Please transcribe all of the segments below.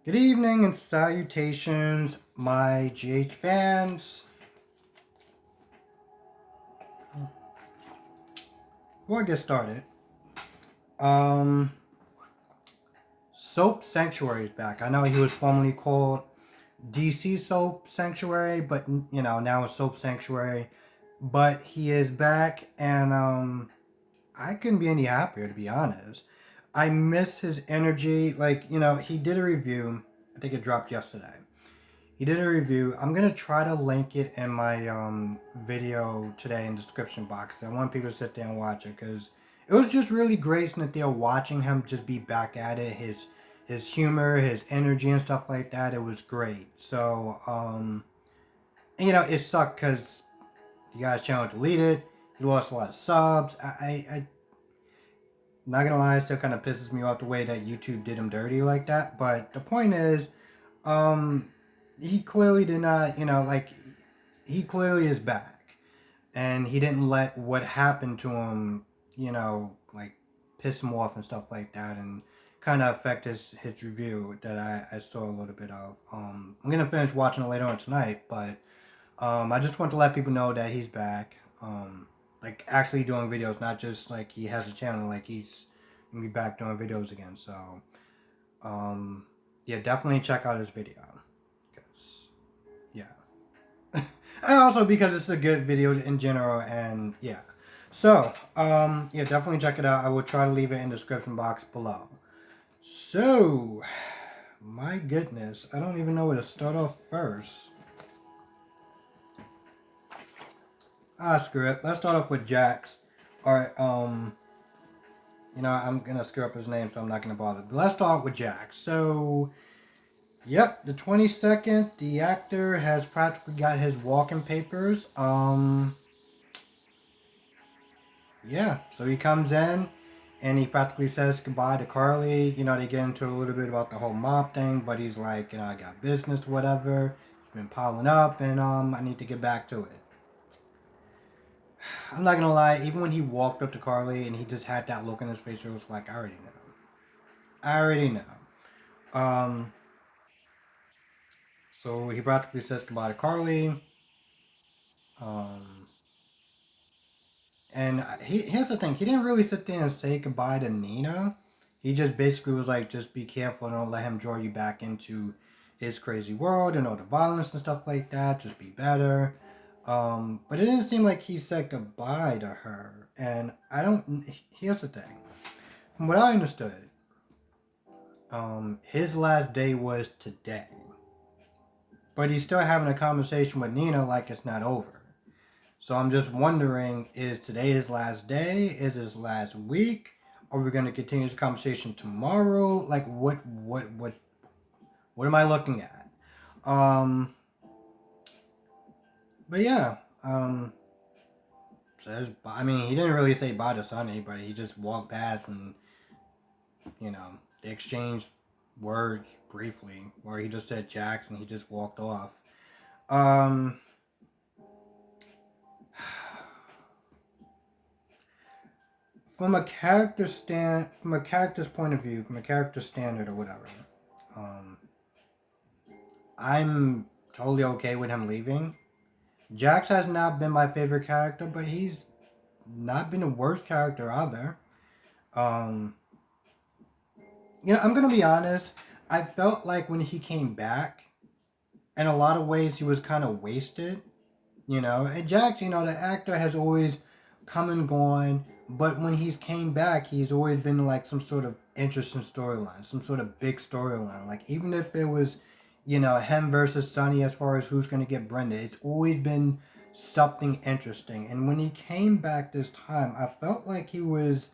Good evening and salutations, my GH fans. Before I get started, um, Soap Sanctuary is back. I know he was formerly called DC Soap Sanctuary, but now it's Soap Sanctuary. But he is back, and I couldn't be any happier, to be honest. I miss his energy. Like, he did a review. I think it dropped yesterday. He did a review. I'm gonna try to link it in my video today in the description box. I want people to sit there and watch it because it was just really great that they're watching him just be back at it. His humor, his energy, and stuff like that. It was great. So and, it sucked because the guy's channel deleted. He lost a lot of subs. I not gonna lie, it still kind of pisses me off the way that YouTube did him dirty like that. But the point is, um, he clearly did not, he clearly is back, and he didn't let what happened to him, like piss him off and stuff like that, and kind of affect his review that I saw a little bit of. I'm gonna finish watching it later on tonight, but I just want to let people know that he's back. Like actually doing videos, not just like he has a channel, like he's gonna be back doing videos again. So, yeah, definitely check out his video, because yeah, and also because it's a good video in general, and yeah. So, yeah, definitely check it out. I will try to leave it in the description box below. So, my goodness, I don't even know where to start off first. Screw it. Let's start off with Jax. Alright, I'm gonna screw up his name, so I'm not gonna bother. But let's start with Jax. So, yep, the 22nd, the actor has practically got his walking papers. Yeah, so he comes in and he practically says goodbye to Carly. They get into a little bit about the whole mob thing, but he's like, I got business, whatever. It's been piling up, and I need to get back to it. I'm not gonna lie, even when he walked up to Carly and he just had that look on his face, it was like, I already know. I already know. So he practically says goodbye to Carly. Um, and here's the thing, he didn't really sit there and say goodbye to Nina. He just basically was like, just be careful and don't let him draw you back into his crazy world and all the violence and stuff like that. Just be better. But it didn't seem like he said goodbye to her. And here's the thing. From what I understood, his last day was today. But he's still having a conversation with Nina like it's not over. So I'm just wondering, is today his last day? Is his last week? Are we going to continue this conversation tomorrow? Like, what am I looking at? Um, but yeah, says, I mean, he didn't really say bye to Sonny, but he just walked past and, they exchanged words briefly, where he just said Jax and he just walked off. Um, from a character's point of view, from a character standard or whatever, um, I'm totally okay with him leaving. Jax has not been my favorite character, but he's not been the worst character either. Um, I'm gonna be honest. I felt like when he came back, in a lot of ways, he was kind of wasted. And Jax, the actor has always come and gone, but when he's came back, he's always been like some sort of interesting storyline, some sort of big storyline. Like even if it was, him versus Sonny as far as who's gonna get Brenda, it's always been something interesting. And when he came back this time, I felt like he was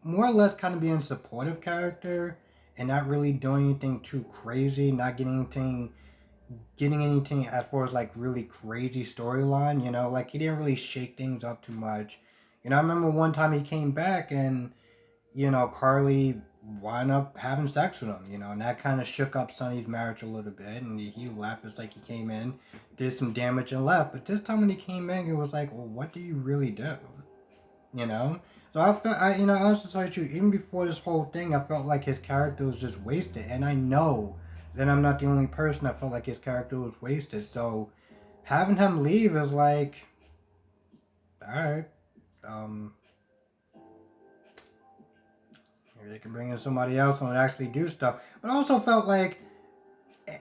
more or less kind of being a supportive character and not really doing anything too crazy, not getting anything as far as like really crazy storyline, like he didn't really shake things up too much. I remember one time he came back and, Carly wound up having sex with him, and that kind of shook up Sonny's marriage a little bit, and he left. It's like he came in, did some damage and left. But this time when he came in, it was like, well, what do you really do? So So I felt, honestly, tell you the truth, even before this whole thing, I felt like his character was just wasted, and I know that I'm not the only person that felt like his character was wasted. So having him leave is like, all right, um, maybe they can bring in somebody else and actually do stuff. But I also felt like,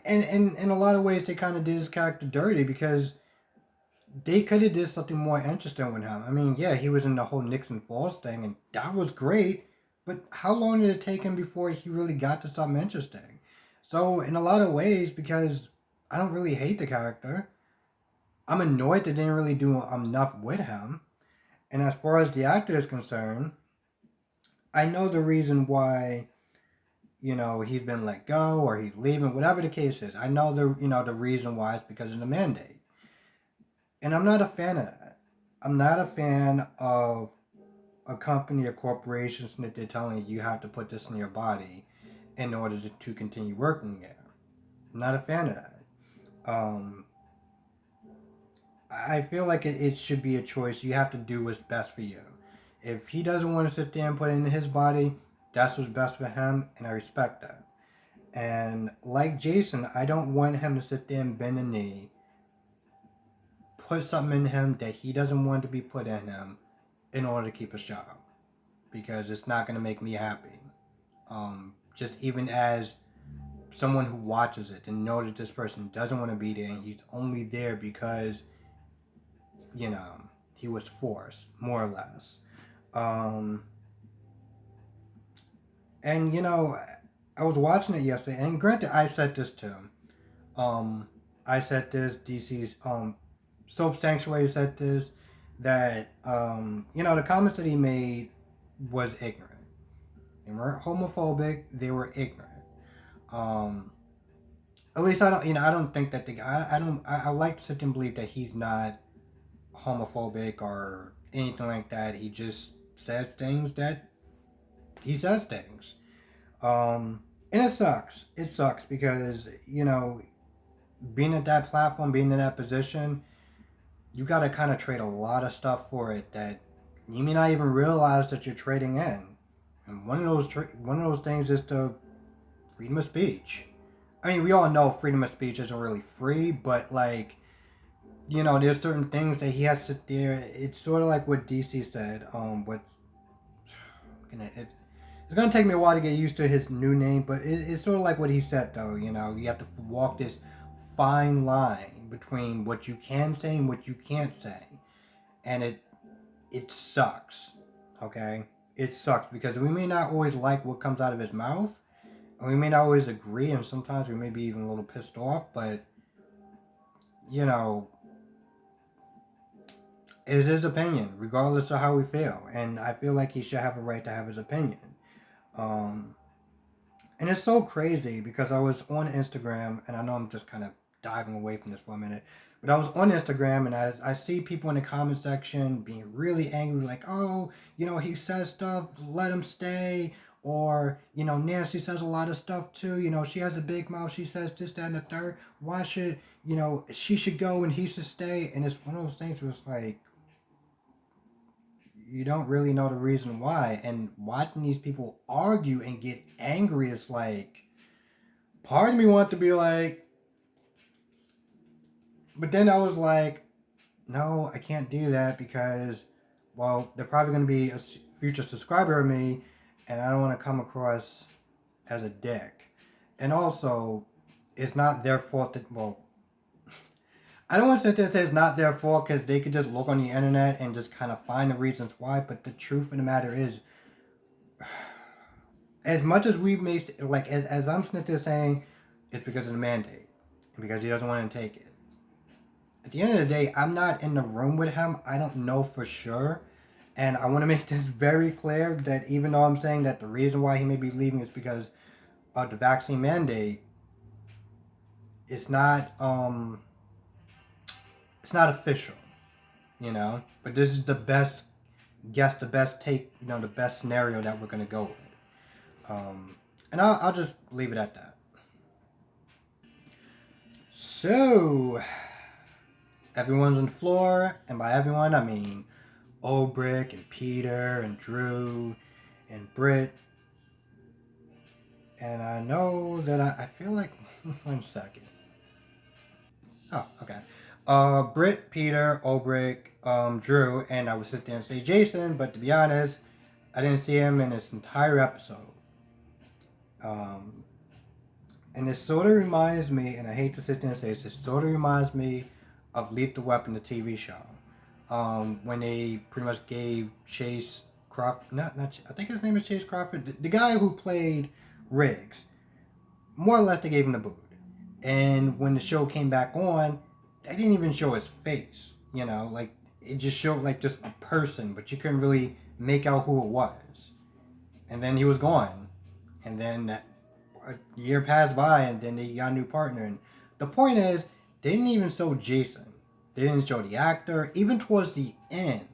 in a lot of ways, they kind of did his character dirty because they could have did something more interesting with him. I mean, yeah, he was in the whole Nixon Falls thing, and that was great. But how long did it take him before he really got to something interesting? So, in a lot of ways, because I don't really hate the character, I'm annoyed that they didn't really do enough with him. And as far as the actor is concerned, I know the reason why, he's been let go or he's leaving, whatever the case is. I know the reason why it's because of the mandate. And I'm not a fan of that. I'm not a fan of a company or corporation that they're telling you have to put this in your body in order to continue working there. I'm not a fan of that. Um, I feel like it should be a choice. You have to do what's best for you. If he doesn't want to sit there and put it in his body, that's what's best for him, and I respect that. And like Jason, I don't want him to sit there and bend a knee, put something in him that he doesn't want to be put in him in order to keep his job. Because it's not going to make me happy. Just even as someone who watches it and know that this person doesn't want to be there and he's only there because, you know, he was forced, more or less. Um, and, I was watching it yesterday, and granted, I said this too. Um, I said this, DC's Soap Sanctuary said this, that, the comments that he made was ignorant. They weren't homophobic, they were ignorant. Um, at least I don't think that the guy, I like to sit and believe that he's not homophobic or anything like that. He just says things that he says things. And it sucks. It sucks because, being at that platform, being in that position, you got to kind of trade a lot of stuff for it that you may not even realize that you're trading in. And one of those things is the freedom of speech. I mean, we all know freedom of speech isn't really free, but like, there's certain things that he has to sit there. It's sort of like what DC said. It's gonna take me a while to get used to his new name, but it's sort of like what he said though. You have to walk this fine line between what you can say and what you can't say, and it sucks. Okay, it sucks because we may not always like what comes out of his mouth. And we may not always agree, and sometimes we may be even a little pissed off, but, it's his opinion, regardless of how we feel. And I feel like he should have a right to have his opinion. Um, and it's so crazy because I was on Instagram, and I know I'm just kind of diving away from this for a minute, but I was on Instagram, and I see people in the comment section being really angry, like, oh, he says stuff, let him stay. Or, Nancy says a lot of stuff too. She has a big mouth. She says this, that, and the third. Why should, she should go and he should stay? And it's one of those things where it's like, you don't really know the reason why. And watching these people argue and get angry is like, part of me wanted to be like, but then I was like, no, I can't do that because, well, they're probably going to be a future subscriber of me, and I don't want to come across as a dick. And also, it's not their fault that, well, I don't want to sit there and say it's not their fault because they could just look on the internet and just kind of find the reasons why, but the truth of the matter is, as much as we may, like, as I'm sitting there saying, it's because of the mandate, and because he doesn't want to take it. At the end of the day, I'm not in the room with him. I don't know for sure. And I want to make this very clear that even though I'm saying that the reason why he may be leaving is because of the vaccine mandate, it's not official, But this is the best guess, the best take, the best scenario that we're gonna go with. And I'll just leave it at that. So everyone's on the floor, and by everyone I mean Ulbrich and Peter and Drew and Britt. And I know that I feel like 1 second. Oh, okay. Britt, Peter, Ulbrich, Drew, and I would sit there and say Jason, but to be honest, I didn't see him in this entire episode. Um, and this sort of reminds me, and I hate to sit there and say this sort of reminds me of Lethal Weapon, the TV show. When they pretty much gave Chase Crawford, I think his name is Chase Crawford, the guy who played Riggs, more or less they gave him the boot. And when the show came back on, they didn't even show his face. You know, like it just showed like just a person, but you couldn't really make out who it was. And then he was gone. And then a year passed by, and then they got a new partner. And the point is, they didn't even show Jason. They didn't show the actor. Even towards the end,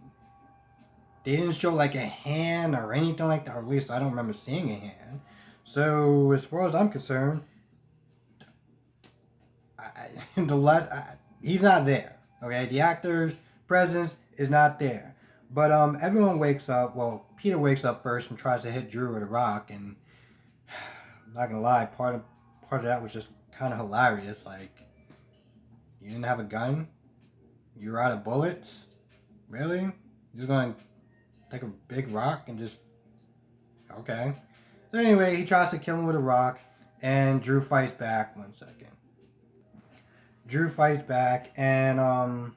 they didn't show like a hand or anything like that. Or at least I don't remember seeing a hand. So as far as I'm concerned, the last he's not there. Okay, the actor's presence is not there. But everyone wakes up. Well, Peter wakes up first and tries to hit Drew with a rock, and I'm not gonna lie, part of that was just kind of hilarious. Like, you didn't have a gun, you're out of bullets. Really? You're just going to take a big rock and just okay. So anyway, he tries to kill him with a rock, and Drew fights back. 1 second. Drew fights back, and I'm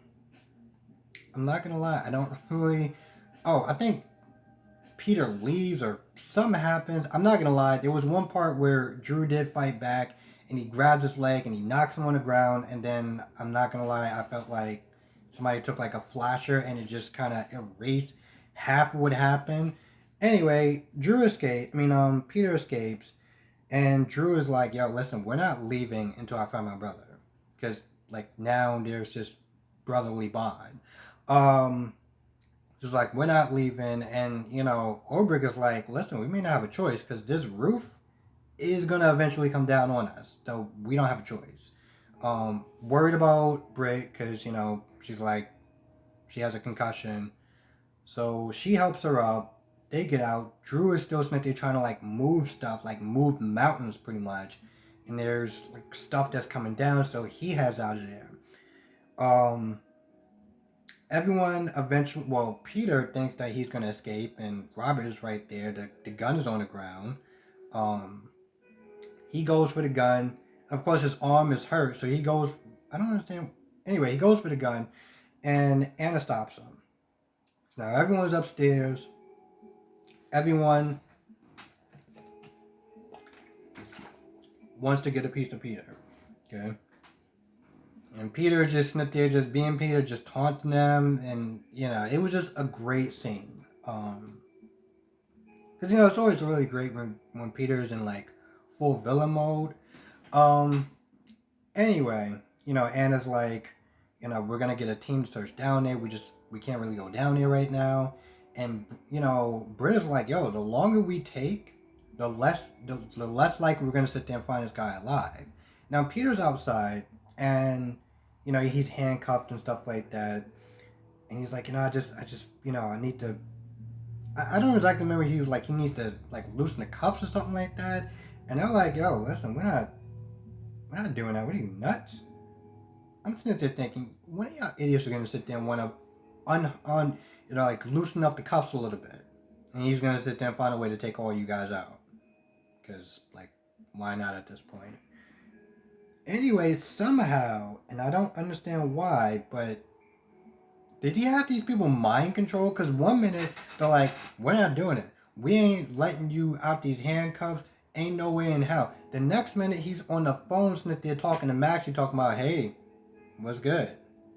not gonna lie, I don't really. Oh, I think Peter leaves or something happens. I'm not gonna lie, there was one part where Drew did fight back, and he grabs his leg and he knocks him on the ground, and then I'm not gonna lie, I felt like somebody took like a flasher and it just kind of erased half of what happened. Anyway, Drew escaped. I mean, Peter escapes, and Drew is like, "Yo, listen, we're not leaving until I find my brother, because like now there's this brotherly bond." Um, just like we're not leaving, and Ulbrich is like, "Listen, we may not have a choice because this roof is gonna eventually come down on us, so we don't have a choice." Worried about Britt because she's like she has a concussion, so she helps her up. They get out. Drew is still sitting there trying to like move stuff, like move mountains pretty much. And there's like stuff that's coming down, so he heads out of there. Um, Everyone eventually, well, Peter thinks that he's gonna escape, and Robert is right there. The gun is on the ground. Um, he goes for the gun. Of course, his arm is hurt, so he goes. I don't understand. Anyway, he goes for the gun, and Anna stops him. So now everyone's upstairs. Everyone wants to get a piece of Peter. Okay. And Peter just sitting there, just being Peter, just taunting them, and it was just a great scene. Because it's always really great when Peter's in like full villain mode. Um, Anyway, Anna's like, we're gonna get a team to search down there. We can't really go down there right now. And Britt is like, yo, the longer we take, the less likely we're gonna sit there and find this guy alive. Now Peter's outside, and he's handcuffed and stuff like that. And he's like, I just I need to. I don't exactly remember. He was like, he needs to like loosen the cuffs or something like that. And they're like, yo, listen, we're not doing that. What are you, nuts? I'm sitting there thinking, when are y'all idiots are gonna sit there and want to like loosen up the cuffs a little bit, and he's gonna sit there and find a way to take all you guys out, because like, why not at this point? Anyway, somehow, and I don't understand why, but did he have these people mind control? Because 1 minute they're like, we're not doing it. We ain't letting you out these handcuffs. Ain't no way in hell. The next minute he's on the phone sitting there talking to Max. He's talking about, hey, what's good?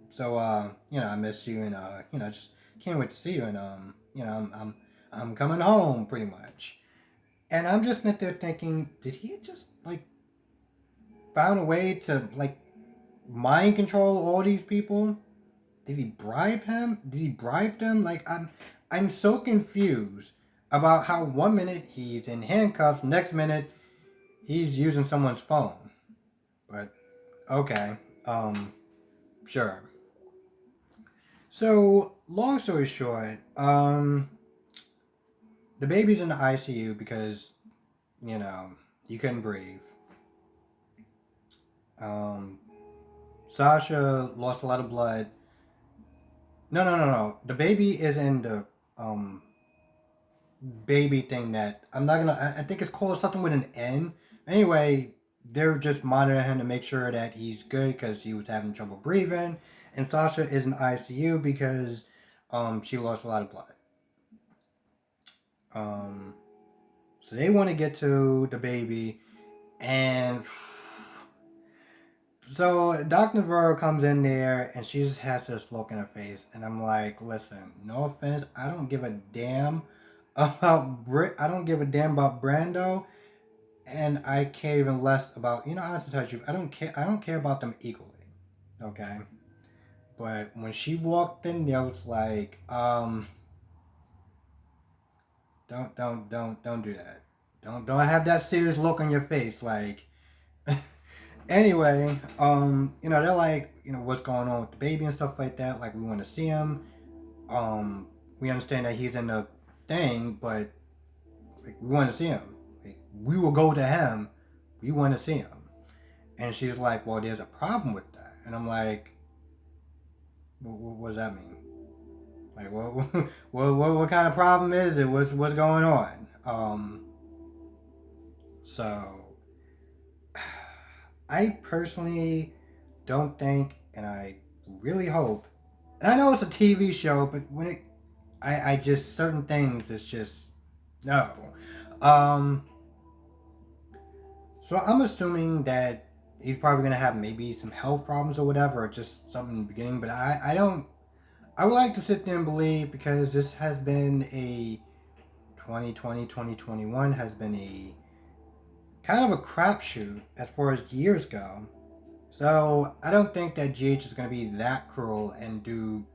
So I miss you, and just can't wait to see you, and I'm coming home pretty much. And I'm just sitting there thinking, did he just like found a way to like mind control all these people? Did he bribe him? Did he bribe them? Like I'm so confused about how 1 minute he's in handcuffs, next minute he's using someone's phone. But okay, sure. So long story short, the baby's in the ICU because, you know, he couldn't breathe. Um, Sasha lost a lot of blood. No, no, no, no. The baby is in the um baby thing that I'm not gonna. I think it's called something with an N. Anyway, they're just monitoring him to make sure that he's good because he was having trouble breathing, and Sasha is in ICU because she lost a lot of blood. Um, so they want to get to the baby, and so Dr. Navarro comes in there and she just has this look in her face, and I'm like, listen, no offense, I don't give a damn about I don't give a damn about Brando, and I care even less about, honestly tell you, I don't care about them equally. Okay? But when she walked in there, I was like, don't do that. Don't have that serious look on your face, like. Anyway, they're like, what's going on with the baby and stuff like that. Like, we want to see him. Um, we understand that he's in the thing, but like, we want to see him. Like, we will go to him. We want to see him. And she's like, well, there's a problem with that. And I'm like, what does that mean? Like, what kind of problem is it? What's going on? So I personally don't think, and I really hope, and I know it's a TV show, but I just, certain things, it's just, no. Um, so I'm assuming that he's probably going to have maybe some health problems or whatever, or just something in the beginning, but I don't, I would like to sit there and believe, because this has been a 2020, 2021 has been a kind of a crapshoot as far as years go. So I don't think that GH is going to be that cruel and do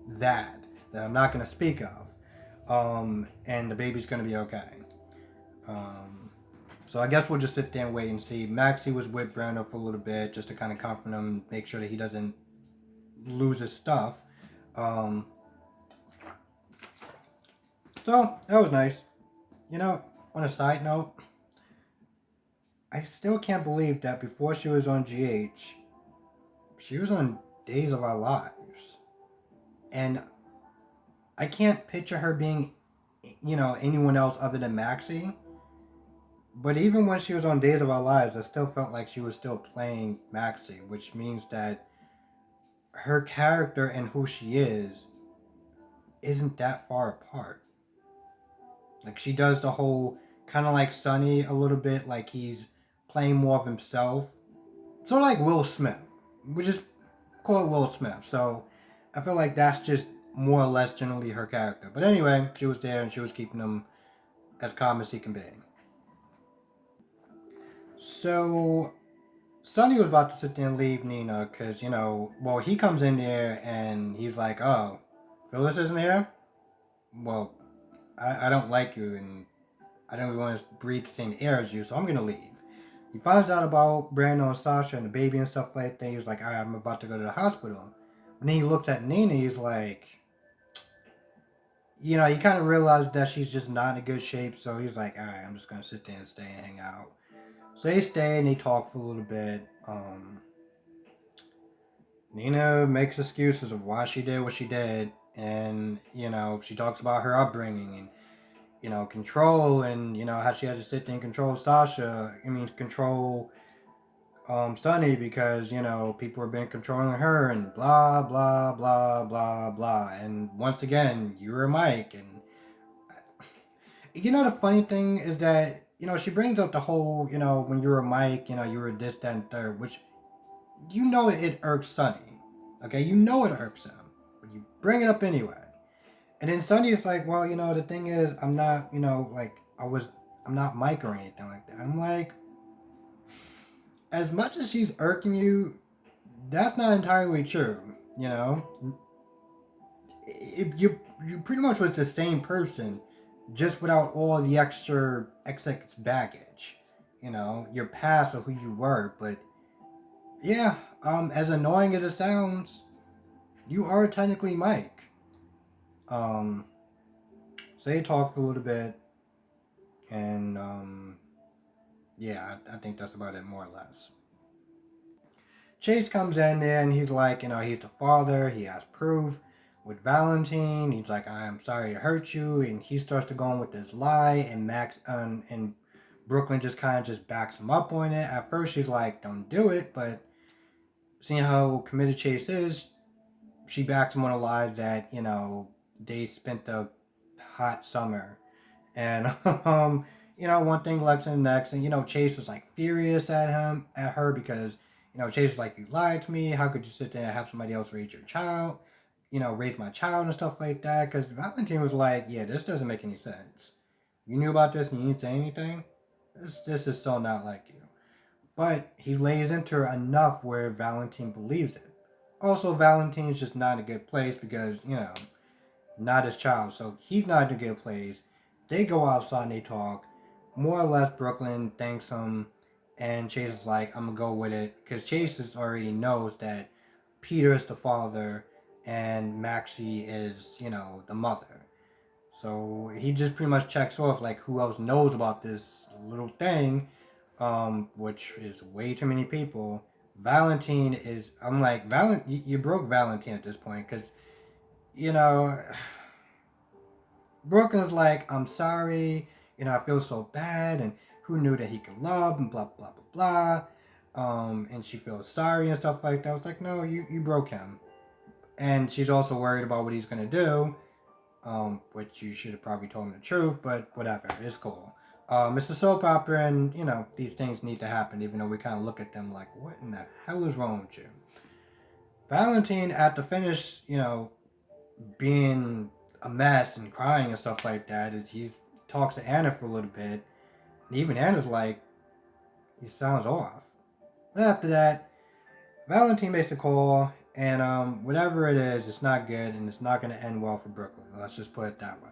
that I'm not going to speak of. And the baby's going to be okay. Um, so I guess we'll just sit there and wait and see. Maxie was with Brando for a little bit just to kind of comfort him, make sure that he doesn't lose his stuff. Um, so that was nice. On a side note, I still can't believe that before she was on GH, she was on Days of Our Lives. And I can't picture her being, anyone else other than Maxie. But even when she was on Days of Our Lives, I still felt like she was still playing Maxie, which means that her character and who she is isn't that far apart. Like, she does the whole kind of like Sonny a little bit, like he's playing more of himself. Sort of like Will Smith. We just call it Will Smith. So I feel like that's just more or less generally her character. But anyway, she was there and she was keeping him as calm as he can be. So Sonny was about to sit there and leave Nina because, he comes in there and he's like, oh, Phyllis isn't here? Well, I don't like you and I don't really want to breathe the same air as you, so I'm going to leave. He finds out about Brando and Sasha and the baby and stuff like that. He's like, all right, I'm about to go to the hospital. And then he looks at Nina, he's like, he kind of realized that she's just not in good shape, so he's like, all right, I'm just going to sit there and stay and hang out. So they stay and they talk for a little bit. Nina makes excuses of why she did what she did, and she talks about her upbringing and control, and how she had to sit there and control Sasha. I mean, control Sonny because people were being controlling her and blah blah blah blah blah. And once again, you're a Mike, and the funny thing is that she brings up the whole when you're a Mike, you were this that and third, which it irks Sonny. Okay, it irks him, but you bring it up anyway. And then Sonny is like, well, the thing is, I'm not, I'm not Mike or anything like that. I'm like, as much as she's irking you, that's not entirely true. If you pretty much was the same person, just without all the extra XX baggage. Your past of who you were, but yeah, as annoying as it sounds, you are technically Mike. Um, so they talk for a little bit, and yeah, I think that's about it, more or less. Chase comes in there and he's like, he's the father. He has proof with Valentine. He's like, I am sorry to hurt you. And he starts to go on with this lie. And Max and Brooklyn just kind of just backs him up on it. At first, she's like, don't do it. But seeing how committed Chase is, she backs him on a lie that, they spent the hot summer. And, one thing led to the next. And, Chase was like furious at her because, Chase was like, you lied to me. How could you sit there and have somebody else raise your child? Raise my child and stuff like that. Because Valentine was like, yeah, this doesn't make any sense. You knew about this and you didn't say anything? This is so not like you. But he lays into her enough where Valentine believes it. Also, Valentine's just not in a good place because, not his child. So he's not in a good place. They go outside and they talk. More or less, Brooklyn thanks him, and Chase is like, I'm gonna go with it. Because Chase already knows that Peter is the father and Maxie is, the mother. So he just pretty much checks off like who else knows about this little thing, which is way too many people. Valentine is, I'm like, you broke Valentine at this point because, you know, Brooklyn's like, I'm sorry, I feel so bad, and who knew that he could love, and blah, blah, blah, blah. And she feels sorry and stuff like that. I was like, no, you broke him. And she's also worried about what he's going to do, which you should have probably told him the truth, but whatever, it's cool. It's a soap opera, and, these things need to happen, even though we kind of look at them like, what in the hell is wrong with you? Valentine, at the finish, being a mess and crying and stuff like that, is he talks to Anna for a little bit, and even Anna's like, he sounds off. But after that, Valentine makes the call, and whatever it is, it's not good, and it's not going to end well for Brooklyn. Let's just put it that way.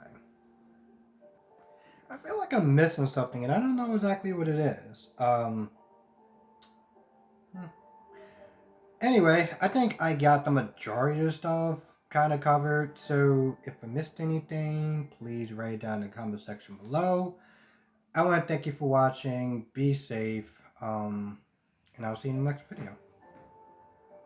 I feel like I'm missing something, and I don't know exactly what it is. Anyway, I think I got the majority of the stuff kind of covered. So if I missed anything, please write it down in the comment section below. I want to thank you for watching. Be safe. And I'll see you in the next video.